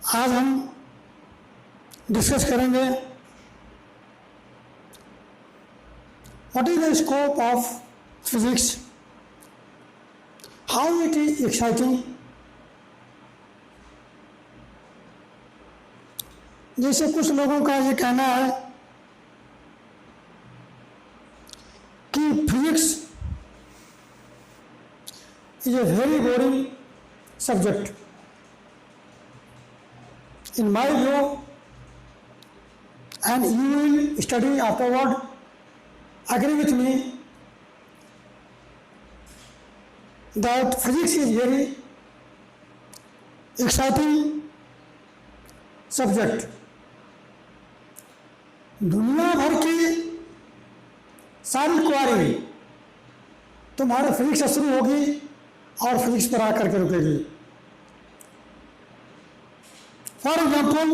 आज हम डिस्कस करेंगे what is the scope of physics, how it is exciting. जैसे कुछ लोगों का ये कहना है कि physics is a very boring subject. In my view, and you will study afterward, agree with me that physics is very exciting subject. दुनिया भर की सारी क्वारी तुम्हारे फिजिक्स से शुरू होगी और फिजिक्स पर आकर के रुकेगी। फॉर एग्जाम्पल,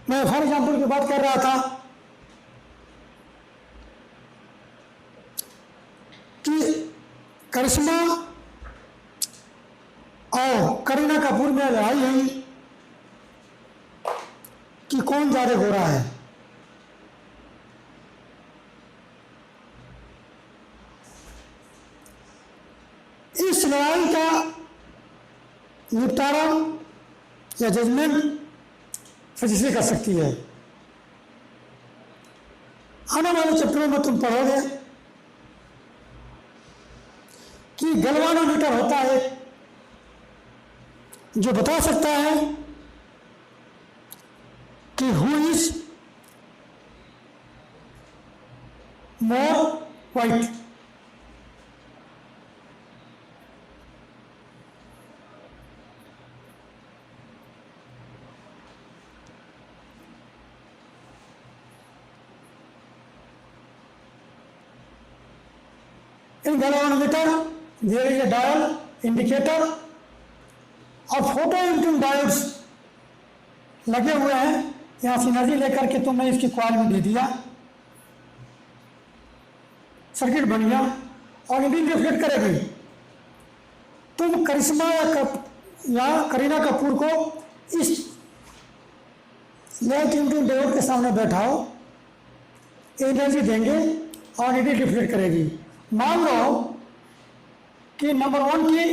मैं फॉर एग्जाम्पल की बात कर रहा था कि करिश्मा और करीना कपूर में लड़ाई हुई कि कौन ज्यादा गोरा है। इस लड़ाई का निपटारा या जजमेंट फिजिक्स कर सकती है। आने वाले चैप्टरों में तुम पढ़ोगे कि गैल्वानोमीटर होता है जो बता सकता है कि who is more white. In galvanometer there is a dial indicator और फोटो इमिटिंग डायोड्स लगे हुए हैं। यहाँ से एनर्जी लेकर के तुमने इसकी कॉइल में दे दिया, सर्किट बन गया और रीडिंग रिफ्लेक्ट करेगी। तुम करिश्मा या करीना कपूर को इस लाइट इमिटिंग डायोड के सामने बैठाओ, एनर्जी देंगे और रीडिंग रिफ्लेक्ट करेगी। मान लो कि नंबर 1 की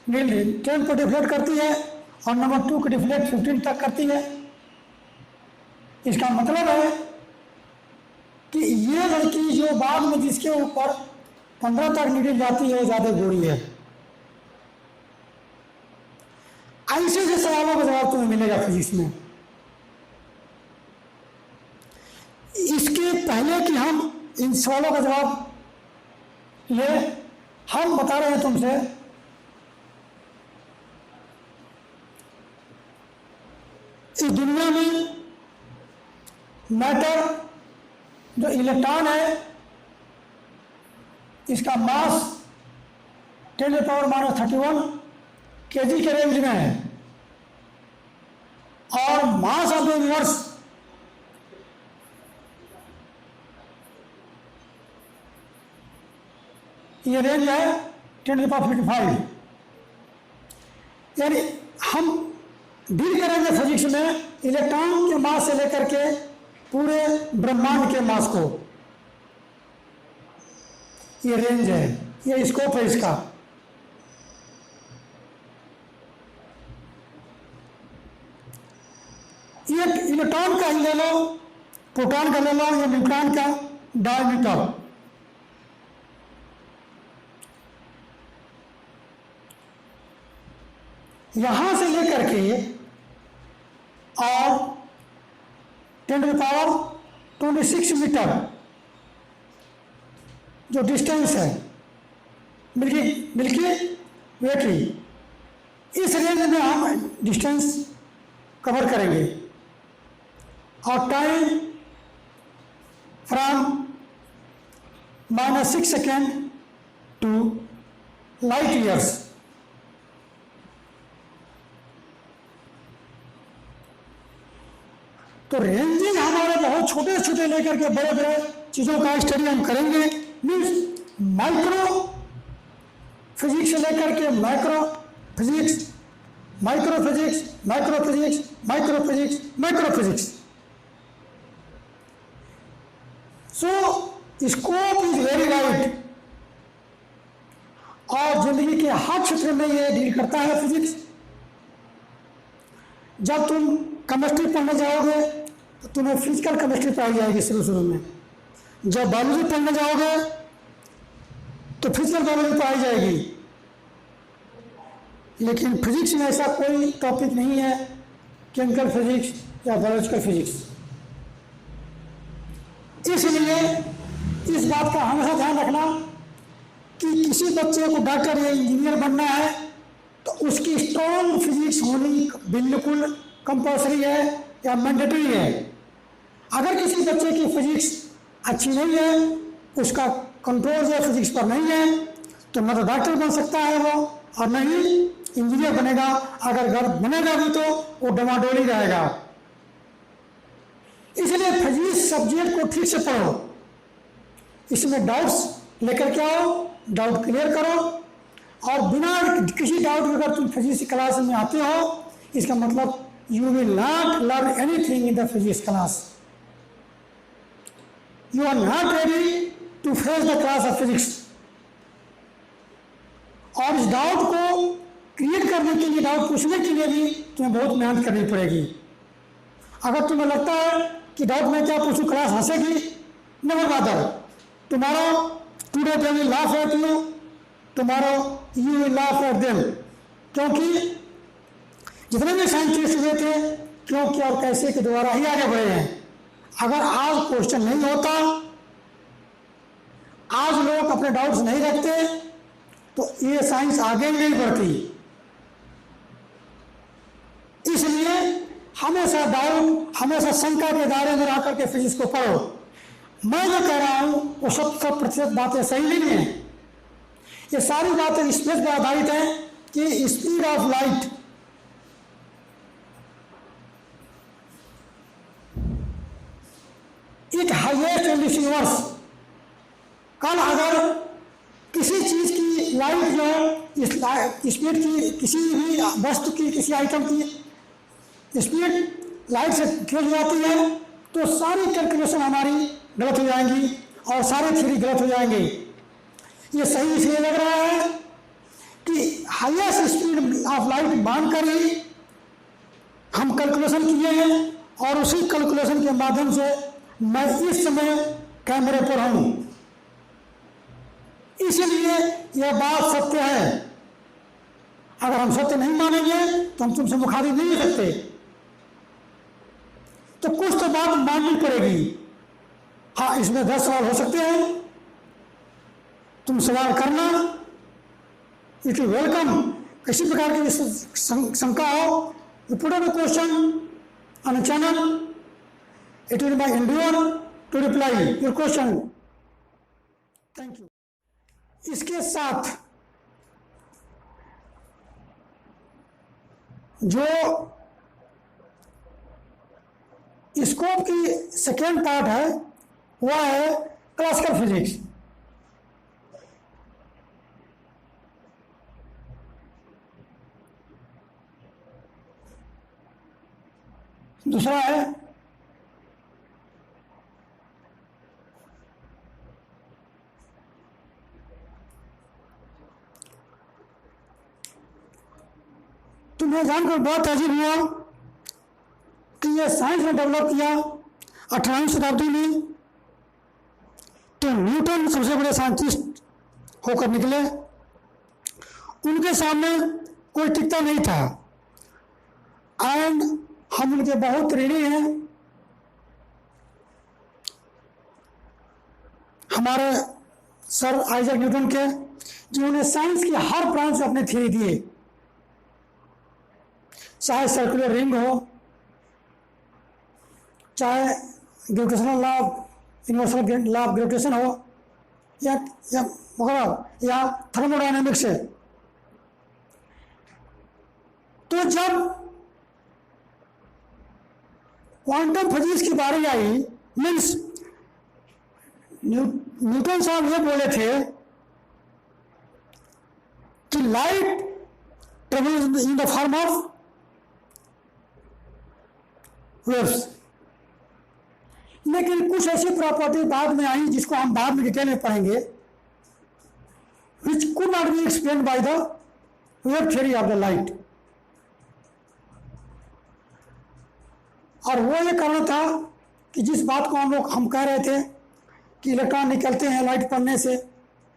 नील 10 को डिफ्लेक्ट करती है और नंबर 2 को डिफ्लेक्ट 15 तक करती है। इसका मतलब है कि ये लड़की जो बाद में जिसके ऊपर 15 तक निकल जाती है ज़्यादा गोरी है। ऐसे से सवालों का जवाब तुम्हें मिलेगा फिजिक्स में। इसके पहले कि हम इन सवालों का जवाब ले, हम बता रहे हैं तुमसे इस दुनिया में मैटर जो इलेक्ट्रॉन है इसका मास 10⁻³ kg के रेंज में है और मास ऑफ द यूनिवर्स ये रेंज है 10⁵. यानी हम डील करेंगे फिजिक्स में इलेक्ट्रॉन के मास से लेकर के पूरे ब्रह्मांड के मास को। ये रेंज है, ये स्कोप है इसका। ये इलेक्ट्रॉन का ही ले लो, प्रोटॉन का ले लो या न्यूट्रॉन का डायमीटर। यहां से लेकर के और 10⁻26 मीटर जो डिस्टेंस है मिल्की वे की, इस रेंज में हम डिस्टेंस कवर करेंगे और time from -6 second to light years. तो रेंजिंग हमारे बहुत छोटे छोटे लेकर के बड़े बड़े चीजों का स्टडी हम करेंगे। मीन्स माइक्रो फिजिक्स से लेकर के micro physics, micro physics, micro physics, micro physics, micro physics. So scope is very wide और जिंदगी के हर क्षेत्र में ये डील करता है फिजिक्स। जब तुम केमिस्ट्री पढ़ने जाओगे तो तुम्हें फिजिकल केमिस्ट्री पढ़ाई जाएगी शुरू में। जब बायोलॉजी पढ़ने जाओगे तो फिजिकल बायोलॉजी पढ़ाई जाएगी। लेकिन फिजिक्स में ऐसा कोई टॉपिक नहीं है, केमिकल फिजिक्स या बायोलॉजिकल फिजिक्स। इसलिए इस बात का हमेशा ध्यान रखना कि किसी बच्चे को डॉक्टर या इंजीनियर बनना है तो उसकी स्ट्रॉन्ग फिजिक्स होनी बिल्कुल कंपल्सरी है या मैंडेटरी है। अगर किसी बच्चे की फिजिक्स अच्छी नहीं है, उसका कंट्रोल जो फिजिक्स पर नहीं है, तो न तो डॉक्टर बन सकता है वो और न ही इंजीनियर बनेगा। अगर घर बनेगा भी तो वो डमाडोली रहेगा। इसलिए फिजिक्स सब्जेक्ट को ठीक से पढ़ो, इसमें डाउट्स लेकर के आओ, डाउट क्लियर करो। और बिना किसी डाउट के अगर तुम फिजिक्स क्लास में आते हो, इसका मतलब you will not learn anything in the physics class. You are not ready to face the class of physics. और इस डाउट को क्रिएट करने के लिए, डाउट पूछने के लिए भी तुम्हें बहुत मेहनत करनी पड़ेगी। अगर तुम्हें लगता है कि डाउट में क्या पूछूं क्लास हंसेगी, नेवर बॉदर। तुम्हारा today they will laugh at you, tomorrow you will laugh at them. क्योंकि जितने भी साइंटिस्ट हुए थे क्यों, क्या और कैसे के द्वारा ही आगे बढ़े हैं। अगर आज क्वेश्चन नहीं होता, आज लोग अपने डाउट्स नहीं रखते, तो ये साइंस आगे नहीं बढ़ती। इसलिए हमेशा डाउट, हमेशा शंका के दायरे में आकर के फिजिक्स को पढ़ो। मैं जो कह रहा हूं वो 100% बातें सही नहीं है। ये सारी बातें इस पर आधारित हैं कि speed of light it highest in this universe. कल अगर किसी चीज की लाइट जो है स्पीड की, किसी भी वस्तु की, किसी आइटम की स्पीड लाइट से तेज जाती है तो सारी कैलकुलेशन हमारी गलत हो जाएंगी और सारे थ्योरी गलत हो जाएंगे। ये सही इसलिए लग रहा है कि हाईएस्ट स्पीड ऑफ लाइट मानकर ही हम कैलकुलेशन किए हैं और उसी कैलकुलेशन के माध्यम से मैं इस समय कैमरे पर हूं। इसलिए यह बात सत्य है। अगर हम सत्य नहीं मानेंगे तो हम तुमसे मुखातिब नहीं हो सकते। तो कुछ तो बात माननी पड़ेगी। हाँ, इसमें 10 सवाल हो सकते हैं, तुम सवाल करना, इट विल वेलकम। किसी प्रकार की शंका हो, you put up a question on a channel, it will be endure to reply your question. Thank you. इसके साथ जो स्कोप की सेकेंड पार्ट है वह है क्लासिकल फिजिक्स। दूसरा है तुम्हें जानकर बहुत ताजुब हुआ कि यह साइंस ने डेवलप किया 18वीं शताब्दी में। तो न्यूटन सबसे बड़े साइंटिस्ट होकर निकले, उनके सामने कोई टिकता नहीं था एंड हम उनके बहुत ऋणी हैं। हमारे सर आइजैक न्यूटन के, जिन्होंने साइंस की हर ब्रांच में अपने थ्योरी दिए, चाहे सर्कुलर रिंग हो, चाहे gravitational law, universal law of gravitation हो, या थर्मोडायनेमिक्स है। तो जब क्वांटम फिजिक्स की बारी आई, मीन्स न्यूटन साहब ये बोले थे कि light travels in the form of waves, लेकिन कुछ ऐसी प्रॉपर्टी बाद में आई जिसको हम बाद में डिटेल में पढ़ेंगे, which could not be explain by the wave theory of the light. और वो ये कारण था कि जिस बात को हम कह रहे थे कि इलेक्ट्रॉन निकलते हैं लाइट पड़ने से,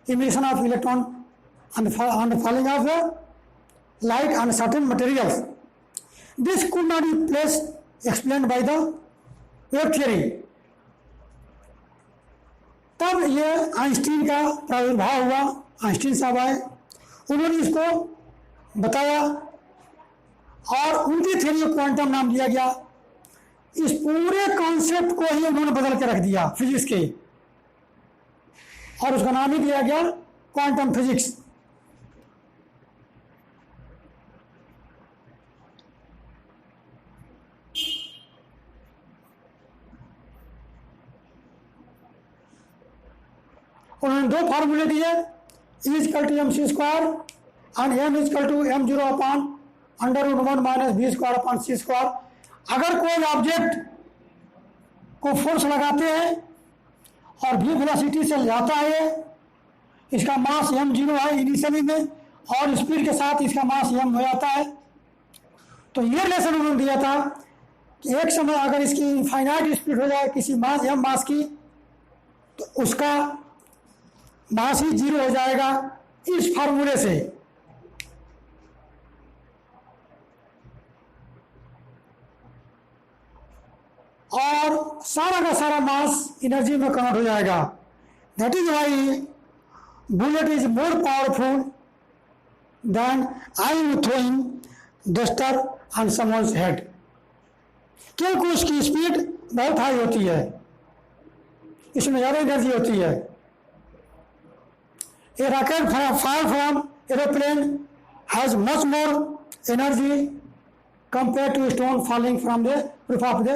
emission of electron on falling of light on certain materials, this could not be place explain by the wave theory. तब ये आइंस्टीन का प्रादुर्भाव हुआ, आइंस्टीन साहब आए, उन्होंने इसको बताया और उनकी थ्योरी को क्वांटम नाम दिया गया। इस पूरे कॉन्सेप्ट को ही उन्होंने बदल के रख दिया फिजिक्स के, और उसका नाम ही दिया गया क्वांटम फिजिक्स। उन्होंने दो फार्मूले दिए, equal to m c square and m equal to m zero upon √1 minus v square upon c square. अगर कोई ऑब्जेक्ट को फोर्स लगाते हैं और v वेलोसिटी से जाता है, इसका मास m0 है इनिशियली में, और स्पीड के साथ इसका मास m हो जाता है, तो ये रिलेशन उन्होंने दिया था कि एक समय अगर इसकी इनफाइनाइट स्पीड हो जाए किसी मास m मास की, तो उसका मास ही 0 हो जाएगा, इस फार्मूले से। और सारा का सारा मास एनर्जी में कन्वर्ट हो जाएगा। That is why bullet is more powerful than I throwing duster on someone's head, क्योंकि उसकी स्पीड बहुत हाई होती है, इसमें ज़्यादा एनर्जी होती है। A rocket fire from aeroplane has much more energy compared to stone falling from the roof of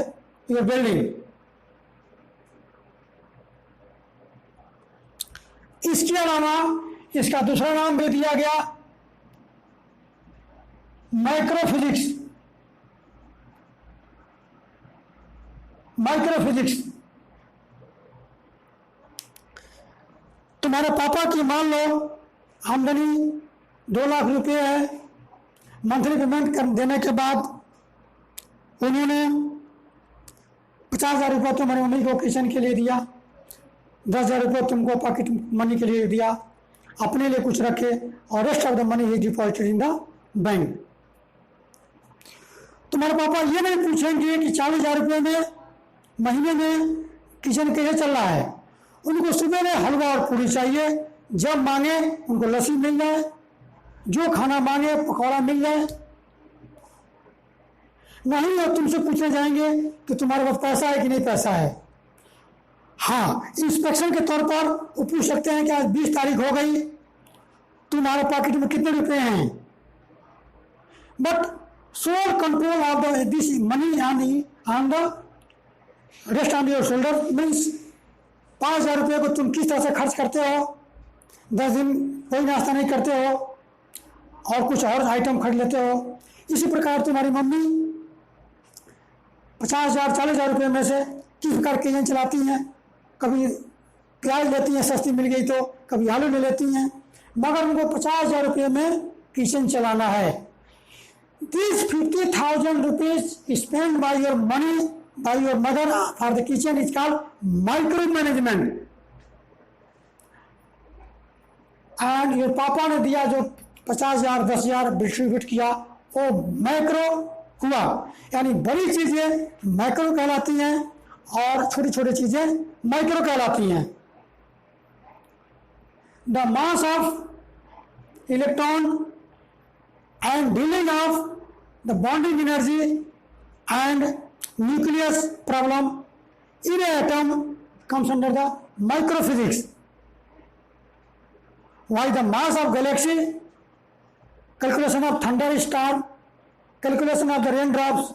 your building. इसके अलावा इसका दूसरा नाम भी दिया गया माइक्रोफिजिक्स। माइक्रोफिजिक्स तुम्हारे पापा की मान लो आमदनी 2 लाख रुपए है, मंथली पेमेंट देने के बाद उन्होंने 50,000 रुपये तुम्हारी मम्मी को किचन के लिए दिया, 10,000 रुपये तुमको पॉकेट मनी के लिए दिया, अपने लिए कुछ रखे, और rest of the money is deposited in the bank. तुम्हारे पापा ये नहीं पूछेंगे कि 40,000 रुपये में महीने में किचन कैसे चल रहा है। उनको सुबह में हलवा और पूरी चाहिए, जब मांगे उनको लस्सी मिल जाए, जो खाना मांगे पकौड़ा मिल जाए। नहीं वो तुमसे पूछने जाएंगे कि तुम्हारे पास पैसा है कि नहीं पैसा है। हाँ, इंस्पेक्शन के तौर पर वो पूछ सकते हैं कि आज 20 तारीख हो गई, तुम्हारे पॉकेट में कितने रुपए हैं। But sole control of this money on the rest on your shoulder means 5,000 रुपये को तुम किस तरह से खर्च करते हो, 10 दिन कोई नाश्ता नहीं करते हो और कुछ और आइटम खरीद लेते हो। इसी प्रकार तुम्हारी मम्मी 50,000 40,000 रुपये में से किस प्रकार किचन चलाती हैं, कभी प्याज लेती हैं सस्ती मिल गई तो, कभी आलू ले लेती हैं, मगर उनको 50,000 रुपये में किचन चलाना है। This 50,000 rupees spend by your money by your mother for the kitchen is called micromanagement। and your पापा ने दिया जो 50,000 10,000 डिस्ट्रीब्यूट किया, वो मैक्रो हुआ, यानी बड़ी चीजें मैक्रो कहलाती हैं और छोटी छोटी चीजें माइक्रो कहलाती हैं। The mass of electron and dealing of the bonding energy and nucleus problem in an atom comes under the microphysics, while the mass of galaxy, calculation of thunder star calculation of the raindrops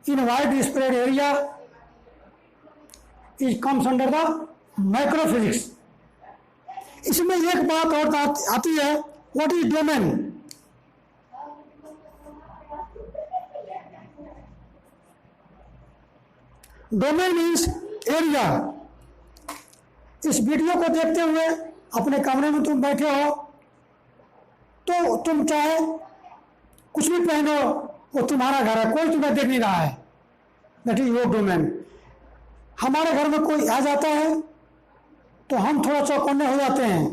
in wide spread area it comes under the microphysics. इसमें एक बात और आती है, what is domain? Domain means area. इस video को देखते हुए अपने कमरे में तुम बैठे हो तो तुम चाहे कुछ भी पहनो, वो तुम्हारा घर है, कोई तुम्हें देख नहीं रहा है, दैट इज योर डोमेन। हमारे घर में कोई आ जाता है तो हम थोड़ा चौकन्ने हो जाते हैं,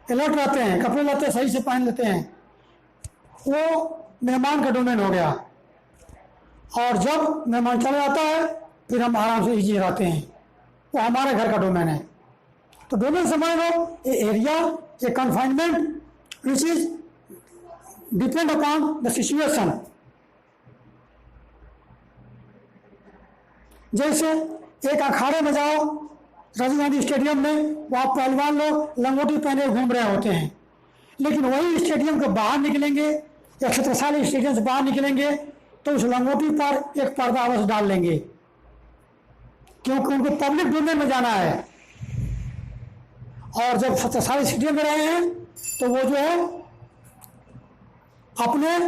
अलर्ट रहते हैं, कपड़े लाते सही से पहन लेते हैं, वो मेहमान का डोमेन हो गया। और जब मेहमान चला जाता है फिर हम आराम से इजी रहते हैं, वो हमारे घर का डोमेन है। तो डोमेन समझ लो, a area, a confinement which is depend upon the situation. जैसे एक अखाड़े में जाओ, राजीव गांधी स्टेडियम में, वहाँ पहलवान लोग लंगोटी पहने घूम रहे होते हैं, लेकिन वही स्टेडियम के बाहर निकलेंगे या छत्रसाल स्टेडियम से बाहर निकलेंगे तो उस लंगोटी पर एक पर्दा अवश्य डाल लेंगे, क्योंकि उनको पब्लिक डोमेन में जाना है। और जब छत्रसाल स्टेडियम में रहे हैं तो वो जो है अपने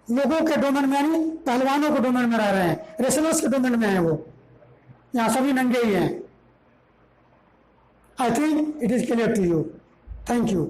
लोगों के डोमेन में, यानी पहलवानों के डोमेन में रह रहे हैं, रेसलर्स के डोमेन में है वो। यहाँ सभी नंगे ही हैं। I think it is clear to you. Thank you.